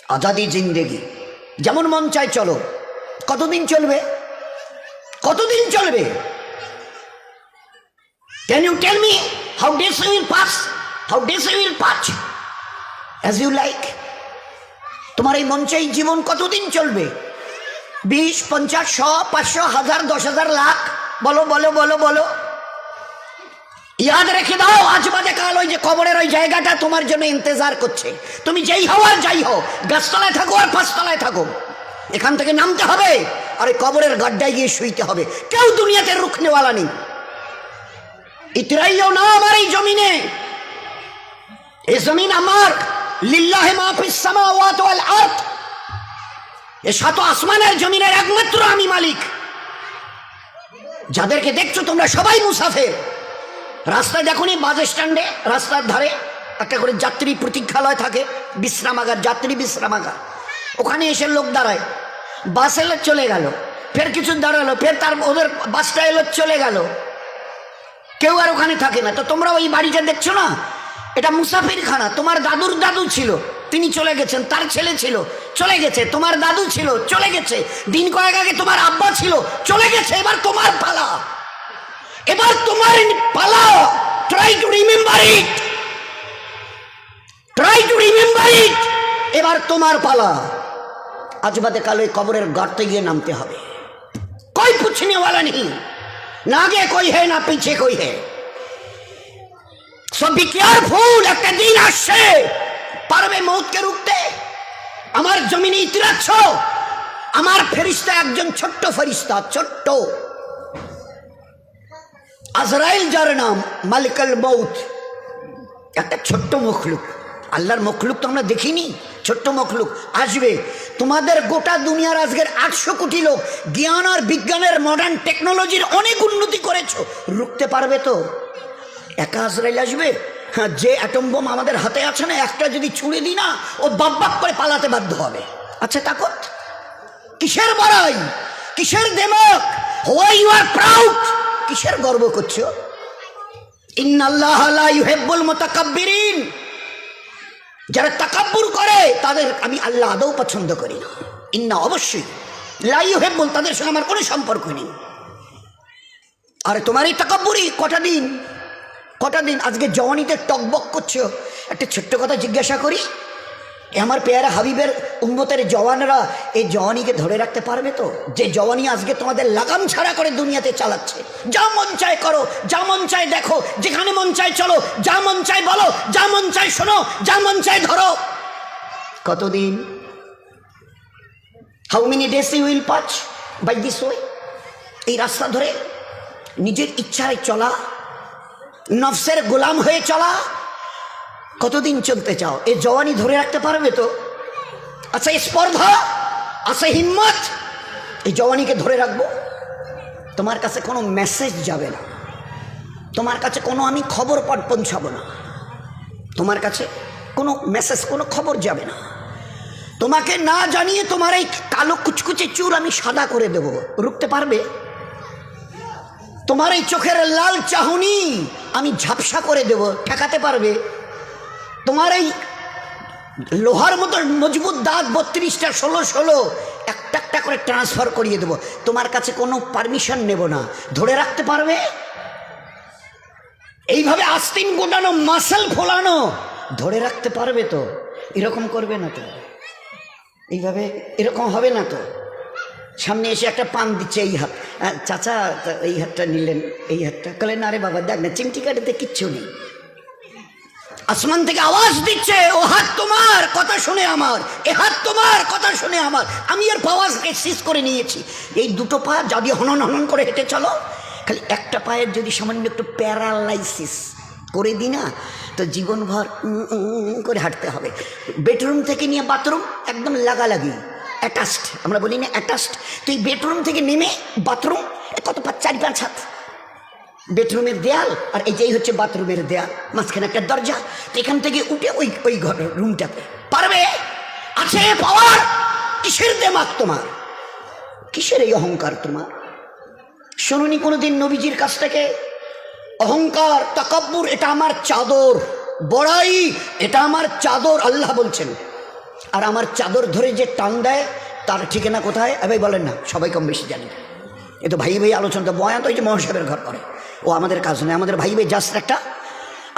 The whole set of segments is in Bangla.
আজাদি জিন্দেগি, যেমন মন চায় চলো। কতদিন চলবে? কতদিন চলবে? Can you tell me how days you will pass? How days you will pass as you like? তোমার এই মন চাই জীবন কতদিন চলবে? 20, 50, 100, 500, 1000, 10,000, লাখ? বলো বলো বলো বলো। ইয়াদ রেখে দাও, আজ বাদে কাল ওই যে কবরের ওই জায়গাটা তোমার জন্য ইন্তজার করছে। তুমি যেই হও আর যাই হও, গাছতলায় থাকো আর পাঁচতলায় থাকো, এখান থেকে নামতে হবে আর ওই কবরের গাড্ডায় গিয়ে শুইতে হবে। কেউ দুনিয়াতে রুখনেওয়ালা নেই। ইতরাইও না আমার এই জমিনে, এই জমিন আমার। লিল্লাহি মা ফিস সামাওয়াতি ওয়াল আরদ, এই সাত আসমানের জমিনের একমাত্র আমি মালিক। যাদেরকে দেখছো তোমরা সবাই মুসাফির। রাস্তায় দেখো নি বাস স্ট্যান্ডে রাস্তার ধারে একটা করে যাত্রী প্রতীক্ষালয় থাকে, বিশ্রামাগার, যাত্রী বিশ্রামাগার। ওখানে এসে লোক দাঁড়ায়, বাস এলো চলে গেল, ফের কিছু দাঁড়ালো, ফের তার ওদের বাসটা এলো চলে গেল, কেউ আর ওখানে থাকে না। তো তোমরা ওই বাড়িটা দেখছো না, এটা মুসাফিরখানা। তোমার দাদুর দাদু ছিল, তিনি চলে গেছেন, তার ছেলে ছিল চলে গেছে, তোমার দাদু ছিল চলে গেছে, দিন কয়েক আগে তোমার আব্বা ছিল চলে গেছে। এবার তোমার পালা, এবার তোমার পালা। Try to remember it, try to remember it. এবার তোমার পালা। আজ বাদে কাল ওই কবরের গর্তে গিয়ে নামতে হবে। कोई पूछने वाला नहीं, ना आगे कोई है ना पीछे कोई है। सो बी केयरफुल। একটা দিন আসছে, পারবে মৌতকে রুখতে? আমার জমিনে ইতিরাচ্ছ, আমার ফেরেশতা একজন ছোট্ট ফেরেশতা, ছোট্ট আজরাইল, যার নাম মালিকুল মৌত, একটা ছোট্ট মখলুক। আল্লাহর মখলুক তো আমরা দেখিনি, ছোট্ট মখলুক আসবে। তোমাদের গোটা দুনিয়ার আজকের 800 কোটি লোক জ্ঞান আর বিজ্ঞানের মডার্ন টেকনোলজির অনেক উন্নতি করেছো, রুখতে পারবে তো? একা আজরাইল আসবে? হ্যাঁ, যে অ্যাটম বোম আমাদের হাতে আছে না, একটা যদি ছুঁড়ে দিই না, ও বাক করে পালাতে বাধ্য হবে। আচ্ছা তাকত কিসের বড়াই, কিসের দেমক? Why you are proud? কিসের গর্ব করছো? ইন্নাল্লাহ লা ইউহিব্বুল মুতাকাব্বিরিন, যারা তাকাব্বুর করে তাদের আমি আল্লাহ আদৌ পছন্দ করি না। ইন্না, অবশ্যই, লা ইউহিব্বুল, তাদের সঙ্গে আমার কোনো সম্পর্ক নেই। আরে তোমার এই তাকাব্বুরি কটা দিন, কটা দিন? আজকে জওয়ানিতে টকবক করছো। একটা ছোট্ট কথা জিজ্ঞাসা করি, আমার পেয়ারা হাবিবের উম্মতের জওয়ানরা এই জওয়ানিকে ধরে রাখতে পারবে তো? যে জওয়ানি আজকে তোমাদের লাগাম ছাড়া করে দুনিয়াতে চালাচ্ছে। যা মন চায় করো, যা মন চায় দেখো, যেখানে মন চায় চলো, যা মন চায় বলো, যা মন চায় শোনো, যা মন চায় ধরো। কতদিন? How many days you will pass by this way? এই রাস্তা ধরে নিজের ইচ্ছায় চলা, নফসের গোলাম হয়ে চলা, কতদিন চলতে চাও? এই জওয়ানি ধরে রাখতে পারবে তো? আচ্ছা, স্পর্ধা আছে, হিম্মত, এই জওয়ানিকে ধরে রাখবো? তোমার কাছে কোনো মেসেজ যাবে না, তোমার কাছে কোনো আমি খবর পৌঁছাবো না, তোমার কাছে কোনো মেসেজ, কোনো খবর যাবে না। তোমাকে না জানিয়ে তোমার এই কালো কুচকুচে চুল আমি সাদা করে দেব, রুখতে পারবে? তোমার এই চোখের লাল চাহনি আমি ঝাপসা করে দেব, ঠেকাতে পারবে? তোমার এই লোহার মতো মজবুত দাঁত 32টা 16 একটা একটা করে ট্রান্সফার করিয়ে দেব, তোমার কাছে কোনো পারমিশন নেব না, ধরে রাখতে পারবে? এইভাবে আস্তিন গোটানো, মাসেল ফোলানো, ধরে রাখতে পারবে তো? এরকম করবে না তো? এইভাবে এরকম হবে না তো? সামনে এসে একটা পান দিচ্ছে, এই হাত, চাচা এই হাতটা নিলেন, এই হাতটা কলেন, আরে বাবা দেখ না, চিমটি কাটাতে কিচ্ছু নেই। আসমান থেকে আওয়াজ দিচ্ছে, ও হাত তোমার কথা শুনে আমার, এ হাত তোমার কথা শুনে আমার। আমি এর পাওয়াজকে সিজ করে নিয়েছি। এই দুটো পা যদি হনন হনন করে হেঁটে চলো, খালি একটা পায়ের যদি সামান্য একটু প্যারালাইসিস করে দিই না, তো জীবনভর করে হাঁটতে হবে। বেডরুম থেকে নিয়ে বাথরুম একদম লাগালাগি, অ্যাটাচড, আমরা বলি না অ্যাটাচড। তো এই বেডরুম থেকে নেমে বাথরুম কত 4-5 হাত, বেডরুমের দেয়াল আর এই যেই হচ্ছে বাথরুমের দেয়াল, মাঝখানে একটা দরজা। তো এখান থেকে উঠে ওই ওই ঘর রুমটাতে পারবে? আছে পাওয়ার? কিসের দেমাগ তোমার? কিসের এই অহংকার তোমার? শুনুনি কোনোদিন নবীজির কাছ থেকে অহংকার, তাকাব্বুর এটা আমার চাদর, বড়াই এটা আমার চাদর, আল্লাহ বলছেন। আর আমার চাদর ধরে যে টান দেয় তার ঠিকানা কোথায়? ভাই বলেন না, সবাই কম বেশি জানি। এ তো ভাই ভাই আলোচনা, বয়ান তো ওই যে মহাসাবের ঘর করে, ও আমাদের কাজ নয়। আমাদের ভাই ভাই জাস্ট একটা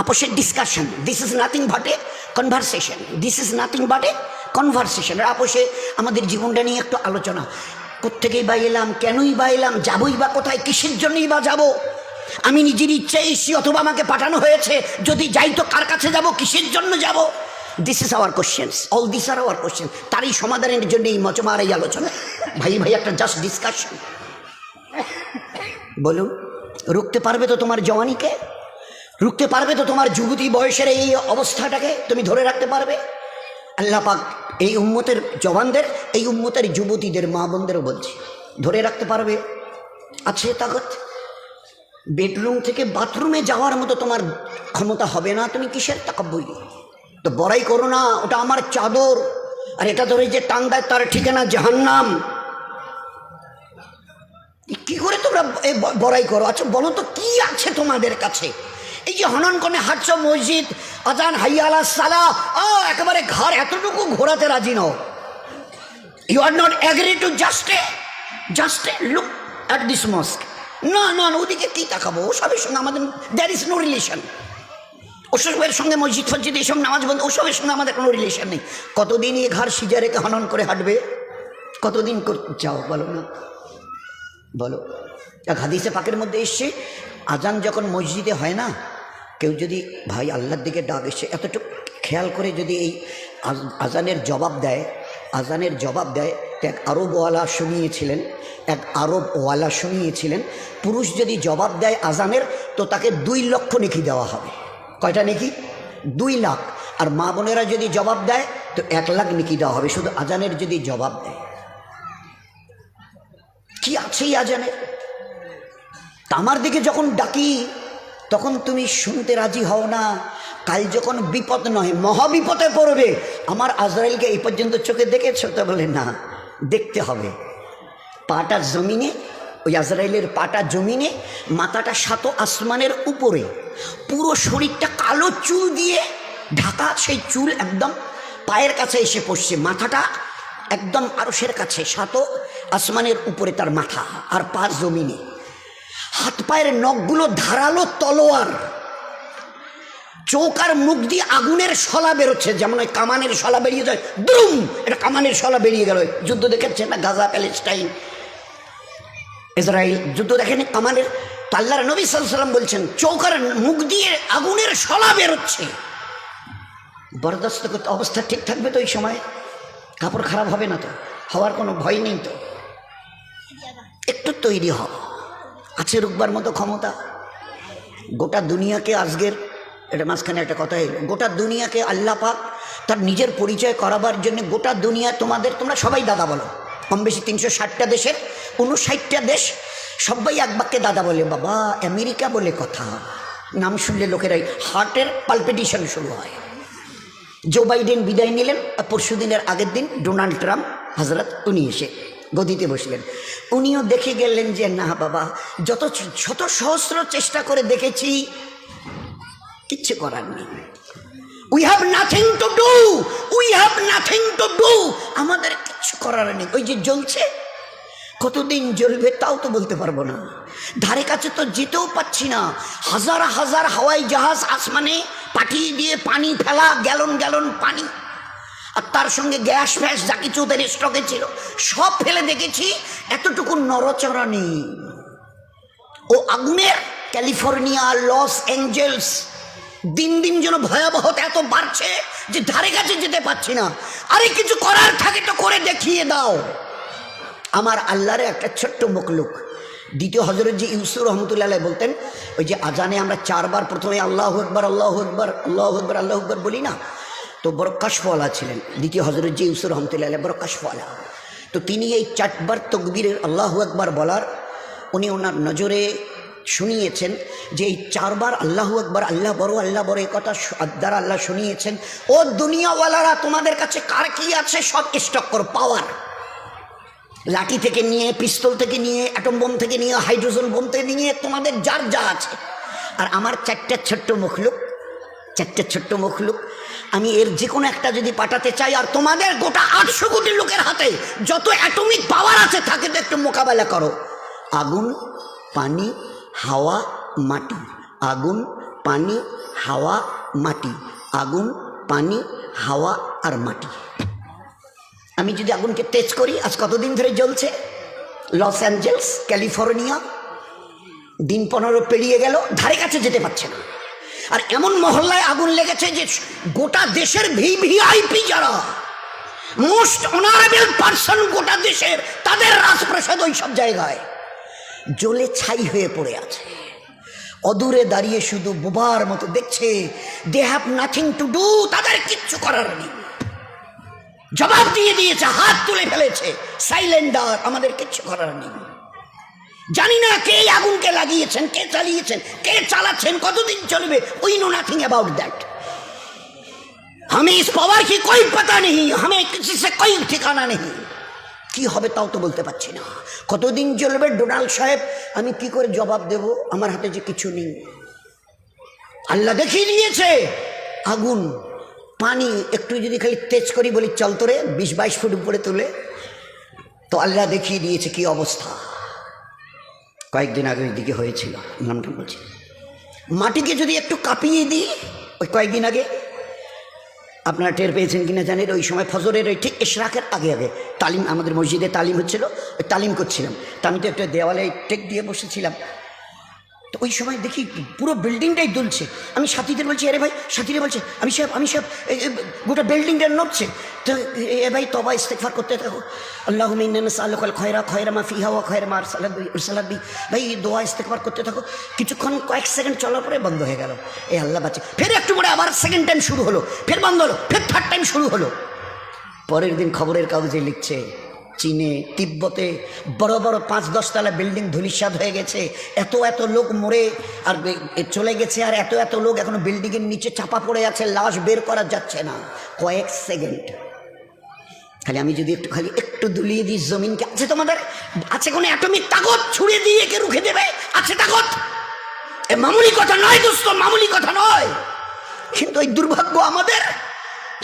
আপসের discussion. This is nothing but a conversation, this is nothing but a conversation. আপসে আমাদের জীবনটা নিয়ে একটু আলোচনা। কোত্থেকেই বা এলাম, কেনই বা এলাম, যাবই বা কোথায়, কিসের জন্যই বা যাব? আমি নিজের ইচ্ছায় এসেছি অথবা আমাকে পাঠানো হয়েছে? যদি যাই তো কার কাছে যাব, কিসের জন্য যাব? This is our questions, all this are our question. তারই সমাধানের জন্য এই মজমার এই আলোচনা। ভাই ভাই একটা জাস্ট ডিসকাশন। বলুন, রুখতে পারবে তো তোমার জওয়ানিকে? রুখতে পারবে তো তোমার যুবতী বয়সের এই অবস্থাটাকে? তুমি ধরে রাখতে পারবে? আল্লাহ পাক এই উম্মতের জওয়ানদের, এই উম্মতের যুবতীদের, মা বোনদেরও বলছি, ধরে রাখতে পারবে? আছে তাকত? বেডরুম থেকে বাথরুমে যাওয়ার মতো তোমার ক্ষমতা হবে না, তুমি কিসের তাকাব্বুই? তো বড়াই করো না, ওটা আমার চাদর, আর এটা ধরে যে টান দেয় তার ঠিকানা জাহান্নাম। কি করে তোমরা বড়াই করো? আচ্ছা বলো তো, কি আছে তোমাদের কাছে? এই যে হনন করে হাঁটছ, মসজিদ, আজান, হাইয়া আলা সালাহ, একেবারে ঘর এতটুকু ঘোরাতে রাজি নও। You are not agree to just a look at this mosque. না না, ওদিকে কি তাকাবো? ওসবের সঙ্গে আমাদের দ্যার ইজ নো রিলেশন। ওসবের সঙ্গে মসজিদ ফসজিদ এইসব নামাজ বন্ধ, ওসবের সঙ্গে আমাদের কোনো রিলেশন নেই। কতদিন এই ঘর সিজা রেখে হনন করে হাঁটবে? কতদিন চাও বলো না? বলো। এক হাদিসে পাকের মধ্যে এসছে, আজান যখন মসজিদে হয় না, কেউ যদি ভাই আল্লাহর দিকে ডাক এসছে, এতটুকু খেয়াল করে যদি এই আজানের জবাব দেয়, আজানের জবাব দেয়, এক আরবওয়ালা শুনিয়েছিলেন, পুরুষ যদি জবাব দেয় আজানের, তো তাকে 2 লক্ষ নেকি দেওয়া হবে। কয়টা নেকি? 2 লাখ। আর মা বোনেরা যদি জবাব দেয় তো 1 লাখ নেকি দেওয়া হবে, শুধু আজানের যদি জবাব দেয়। কি আছে এই আজানের? আমার দিকে যখন ডাকি তখন তুমি শুনতে রাজি হও না। কাল যখন বিপদ নয় মহাবিপদে পড়বে, আমার আজরাইলকে এই পর্যন্ত চোখে দেখেছো? তো বলে না, দেখতে হবে। পাটা জমিনে, ওই আজরাইলের পাটা জমিনে, মাথাটা 7 আসমানের উপরে, পুরো শরীরটা কালো চুল দিয়ে ঢাকা, সেই চুল একদম পায়ের কাছে এসে পড়ছে, মাথাটা একদম আরশের কাছে, 7 আসমানের উপরে তার মাথা, আর পা জমিনে। হাত পায়ের নখগুলো ধারালো তলোয়ার, চোখ আর মুখ দিয়ে আগুনের শলা বেরোচ্ছে, যেমন ওই কামানের শলা বেরিয়ে যায়, দ্রুম, এটা কামানের শলা বেরিয়ে গেল। যুদ্ধ দেখেছেন না, গাজা, প্যালেস্টাইন, ইসরায়েল যুদ্ধ দেখেন কামানের? তো আল্লাহর নবী সাল্লাল্লাহু আলাইহি ওয়াসাল্লাম বলছেন, চোখ আর মুখ দিয়ে আগুনের শলা বেরোচ্ছে। বরদাস্ত করতে অবস্থা ঠিক থাকবে তো? এই সময় কাপড় খারাপ হবে না তো? হওয়ার কোনো ভয় নেই তো? একটু তৈরি হও, আছে রুকবার মতো ক্ষমতা। গোটা দুনিয়াকে আজকের, এটা মাঝখানে একটা কথা এলো, গোটা দুনিয়াকে আল্লাহ পাক তার নিজের পরিচয় করাবার জন্য, গোটা দুনিয়া তোমরা সবাই দাদা বলো, কম বেশি 360টা দেশের 59টা দেশ, সবাই এক বাক্যে দাদা বলে। বাবা, আমেরিকা বলে কথা, নাম শুনলে লোকেরাই হার্টের পালপিটেশন শুরু হয়। জো বাইডেন বিদায় নিলেন, পরশু দিনের আগের দিন ডোনাল্ড ট্রাম্প হজরত উনি এসে গদিতে বসলেন। উনিও দেখে গেলেন যে না বাবা, যত শত সহস্র চেষ্টা করে দেখেছি, কিচ্ছু করার নেই। We have nothing to do, আমাদের কিচ্ছু করার নেই। ওই যে জ্বলছে, কতদিন জ্বলবে তাও তো বলতে পারবো না, ধারে কাছে তো যেতেও পাচ্ছি না। হাজার হাজার হাওয়াই জাহাজ আসমানে পাঠিয়ে দিয়ে পানি ফেলা, গ্যালন গ্যালন পানি, আর তার সঙ্গে গ্যাস ফ্যাস যা কিছু ওদের স্টকে ছিল সব ফেলে দেখেছি, এতটুকু নড়চড়া নেই। ও আগুনের ক্যালিফোর্নিয়া, লস অ্যাঞ্জেলস, দিন দিন যেন ভয়াবহতা এত বাড়ছে যে ধারে কাছে যেতে পারছি না। আরে কিছু করার থাকে তো করে দেখিয়ে দাও। আমার আল্লাহরে একটা ছোট্ট মখলুক, দ্বিতীয় হজরত যে ইউসুফ রহমতুল্লাহ বলতেন, ওই যে আজানে আমরা 4 বার প্রথমে আল্লাহু আকবার আল্লাহু আকবার আল্লাহু আকবার আল্লাহু আকবার বলি না, তো বড় কাশফওয়ালা ছিলেন দ্বিতীয় হজরত যে ইউসুফ রহমতুল্লাহ, বড় কাশফওয়ালা। তো তিনি এই 4 বার তকবীরের আল্লাহু আকবার বলার উনি ওনার নজরে শুনিয়েছেন যে এই 4 বার আল্লাহু আকবার, আল্লাহ বড় এই কথা দ্বারা আল্লাহ শুনিয়েছেন, ও দুনিয়াওয়ালারা, তোমাদের কাছে কার কি আছে সব স্টক করো। পাওয়ার, লাঠি থেকে নিয়ে, পিস্তল থেকে নিয়ে, অ্যাটম বোম থেকে নিয়ে, হাইড্রোজেন বোম থেকে নিয়ে, তোমাদের যার যা আছে। আর আমার 4টা ছোট্ট মখলুক আমি এর যে কোনো একটা যদি পাঠাতে চাই, আর তোমাদের গোটা 800 কোটি লোকের হাতে যত অ্যাটমিক পাওয়ার আছে থাকে তো একটু মোকাবেলা করো। আগুন, পানি, হাওয়া, মাটি। আগুন, পানি, হাওয়া, মাটি। আগুন, পানি, হাওয়া আর মাটি। আমি যদি আগুনকে তেজ করি, আজ কতদিন ধরে জ্বলছে? লস অ্যাঞ্জেলস, ক্যালিফোর্নিয়া, দিন 15 পেরিয়ে গেল, ধারে কাছে যেতে পারছে না। আর এমন মহল্লায় আগুন লেগেছে যে গোটা দেশের ভিভিআইপি যারা মোস্ট অনারেবল পার্সন গোটা দেশের, তাদের রাজপ্রাসাদ ওই সব জায়গায় জ্বলে ছাই হয়ে পড়ে আছে। অদূরে দাঁড়িয়ে শুধু বোবার মতো দেখছে। They have nothing to do, তাদের কিচ্ছু করার নেই। জবাব দিয়ে দিয়েছে, হাত তুলে ফেলেছে, সাইলেন্ডার, আমাদের কিচ্ছু করার নেই। জানি না কে আগুনকে লাগিয়েছেন, কে চালিয়েছেন, কে চালাচ্ছেন, কতদিন চলবে, we know nothing about that. हमें इस पावर की कोई पता नहीं, हमें किसी से कोई ठिकाना नहीं। কি হবে তাও তো বলতে পারছি না। কতদিন চলবে ডোনাল্ড সাহেব, আমি কি করে জবাব দেব? আমার হাতে যে কিছু নেই। আল্লাহ দেখিয়ে দিয়েছে আগুন, পানি একটু যদি খালি তেজ করি, বলি চল তোরে 20-22 ফুট উপরে তুলে, তো আল্লাহ দেখিয়ে দিয়েছে কি অবস্থা। কয়েকদিন আগে ওইদিকে হয়েছিল, নামটা বলছি। মাটিকে যদি একটু কাঁপিয়ে দিই, ওই কয়েকদিন আগে আপনারা টের পেয়েছেন কিনা জানেন, ওই সময় ফজরের ওই ঠিক ইশরাকের আগে আগে তালিম, আমাদের মসজিদে তালিম হচ্ছিল, ওই তালিম করছিলাম। তা আমি তো একটা দেওয়ালে টেক দিয়ে বসেছিলাম, তো ওই সময় দেখি পুরো বিল্ডিংটাই দুলছে। আমি সাথীদের বলছি, আরে ভাই, সাথীরা বলছে আমি সব গোটা বিল্ডিংটা নড়ছে। তো এ ভাই তবা ইস্তেগফার করতে থাকো, আল্লাহুম্মা ইন্না নাসআলুকাল খয়রা মা ফিহা ওয়া খয়রা মা আরসালাত বি। ভাই দোয়া ইস্তেগফার করতে থাকো। কিছুক্ষণ কয়েক সেকেন্ড চলার পরে বন্ধ হয়ে গেল। এ আল্লাহ বাঁচে। ফের একটু পরে আবার সেকেন্ড টাইম শুরু হলো, ফের বন্ধ হলো, ফের থার্ড টাইম শুরু হলো। পরের দিন খবরের কাগজে লিখছে, চীনে, তিব্বতে বড় বড় 5-10 তলা বিল্ডিং ধূলিসাৎ হয়ে গেছে, এত লোক মরে আর চলে গেছে, আর এত লোক এখনো বিল্ডিংয়ের নিচে চাপা পড়ে আছে, লাশ বের করা যাচ্ছে না। কয়েক সেকেন্ড খালি আমি যদি একটু দুলিয়ে দিই জমিনকে, আছে তোমাদের, আছে কোনো অ্যাটমিক তাকত ছুড়ে দিয়ে একে রুখে দেবে? আছে তাকত? এ মামুলি কথা নয় দোস্ত, মামুলি কথা নয়। কিন্তু এই দুর্ভাগ্য আমাদের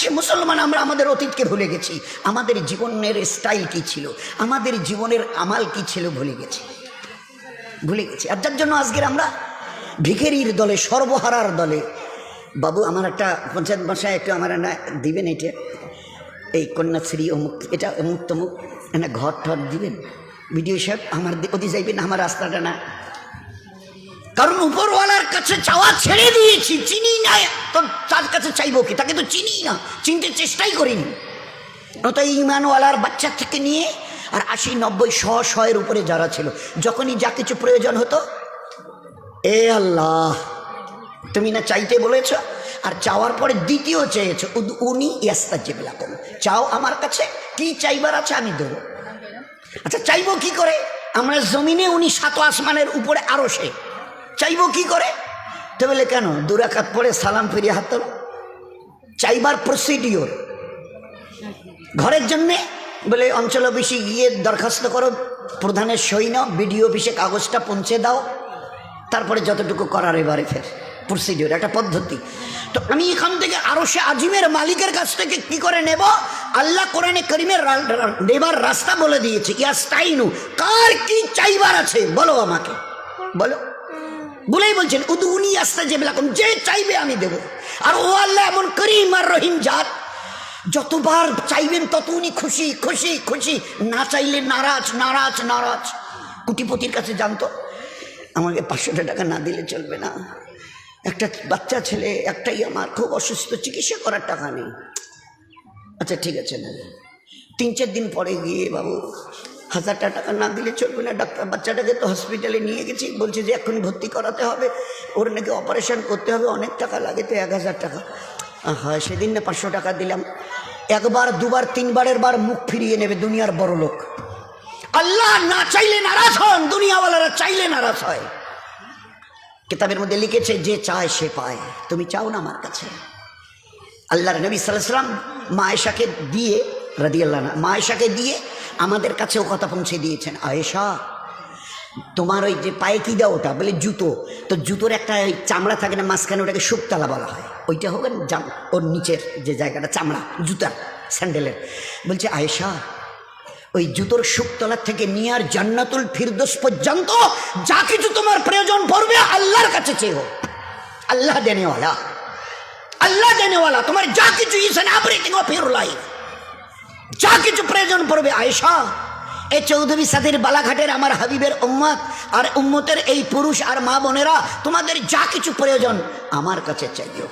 যে মুসলমান, আমরা আমাদের অতীতকে ভুলে গেছি। আমাদের জীবনের স্টাইল কি ছিল, আমাদের জীবনের আমাল কি ছিল ভুলে গেছি। আর যার জন্য আজকের আমরা ভিখারির দলে, সর্বহারার দলে। বাবু আমার একটা পঞ্চায়েত বাসায় একটু আমার না দিবেন, এটা এই কন্যাশ্রী অমুক, এটা অমুক তমুক, না ঘর ঠর দিবেন ভিডিও সাহেব, আমার ওদি যাইবেন, আমার রাস্তাটা না। কারণ উপরওয়ালার কাছে চাওয়া ছেড়ে দিয়েছি, চিনি না তো তার কাছে চাইবো কি? তাকে তো চিনি না, চিনতে চেষ্টাই করিনি। তো ইমানওয়ালার বাচ্চা থেকে নিয়ে আর 80-90-100-100-এর উপরে যারা ছিল, যখনই যা কিছু প্রয়োজন হতো, এ আল্লাহ তুমি না চাইতে বলেছ, আর চাওয়ার পরে দ্বিতীয় চেয়েছো, উনি ইয়াস্তাজিব লাকুম, চাও আমার কাছে, কি চাইবার আছে আমি দেবো। আচ্ছা চাইবো কি করে? আমরা জমিনে, উনি 7 আসমানের উপরে আরশে, চাইবো কি করে? তো বলে কেন 2 রাকাত পড়ে সালাম ফিরিয়ে হাত তোলো। চাইবার প্রসিডিওর ঘরের জন্যে বলে অঞ্চল অফিসে গিয়ে দরখাস্ত করো, প্রধানের সই নাও, বিডিও অফিসে কাগজটা পৌঁছে দাও, তারপরে যতটুকু করার এবারে ফের প্রসিডিওর, একটা পদ্ধতি। তো আমি এখান থেকে আরশে আজিমের মালিকের কাছ থেকে কি করে নেব? আল্লাহ কোরআনে কারীমের নেবার রাস্তা বলে দিয়েছে। ইয়াস্তাইনু, কার কি চাইবার আছে বলো আমাকে, বলো। বলেই বলছেন উদউনি আস্তাজিব লাকুম, যে চাইবে আমি দেব। আর ও আল্লাহ এমন করিম আর রহিম জাত, যতবার চাইবেন তত উনি খুশি খুশি খুশি, না চাইলে নারাজ। কোটিপতির কাছে জানতো আমাকে 500 টাকা না দিলে চলবে না, একটা বাচ্চা ছেলে একটাই আমার, খুব অসুস্থ, চিকিৎসা করার টাকা নেই। আচ্ছা ঠিক আছে না, 3-4 দিন পরে গিয়ে বাবু 1000 টাকা না দিলে চলবে না, ডাক্তার বাচ্চাটাকে তো হসপিটালে নিয়ে গেছি, বলছে যে এখনই ভর্তি করাতে হবে, ওর নাকি অপারেশন করতে হবে, অনেক টাকা লাগে, তো 1000 টাকা। হয় সেদিন না 500 টাকা দিলাম। 1বার 2বার 3বারের বার মুখ ফিরিয়ে নেবে দুনিয়ার বড় লোক। আল্লাহ না চাইলে নারাজ হন, দুনিয়াওয়ালারা চাইলে নারাজ হয়। কিতাবের মধ্যে লিখেছে যে চায় সে পায়। তুমি চাও না আমার কাছে? আল্লাহর নবী সাল্লাল্লাহু আলাইহি ওয়াসাল্লাম মা আয়েশাকে দিয়ে রাদিয়াল্লাহু আনহা, মা আয়েশাকে দিয়ে আমাদের কাছেও কথা পৌঁছে দিয়েছেন। আয়েশা তোমার ওই যে পায়ে কি দাও ওটা বলে জুতো, তো জুতোর একটা চামড়া থাকে না মাঝখানে, ওটাকে শুকতলা বলা হয়, ওইটা হবে ওর নিচের যে জায়গাটা চামড়া জুতার স্যান্ডেলের। বলছে আয়েশা ওই জুতোর শুকতলার থেকে নিয়ে আর জান্নাতুল ফিরদৌস পর্যন্ত যা কিছু তোমার প্রয়োজন পড়বে আল্লাহর কাছে চেয়েও, আল্লাহ দেনেওয়ালা, আল্লাহ দেনেওয়ালা, তোমার যা কিছু is an everything of your life, যা কিছু প্রয়োজন পড়বে আয়েশা, এই চৌধুরী সাথীর বালাঘাটের আমার হাবিবের উম্মত আর উম্মতের এই পুরুষ আর মা বোনেরা, তোমাদের যা কিছু প্রয়োজন আমার কাছে চাইও।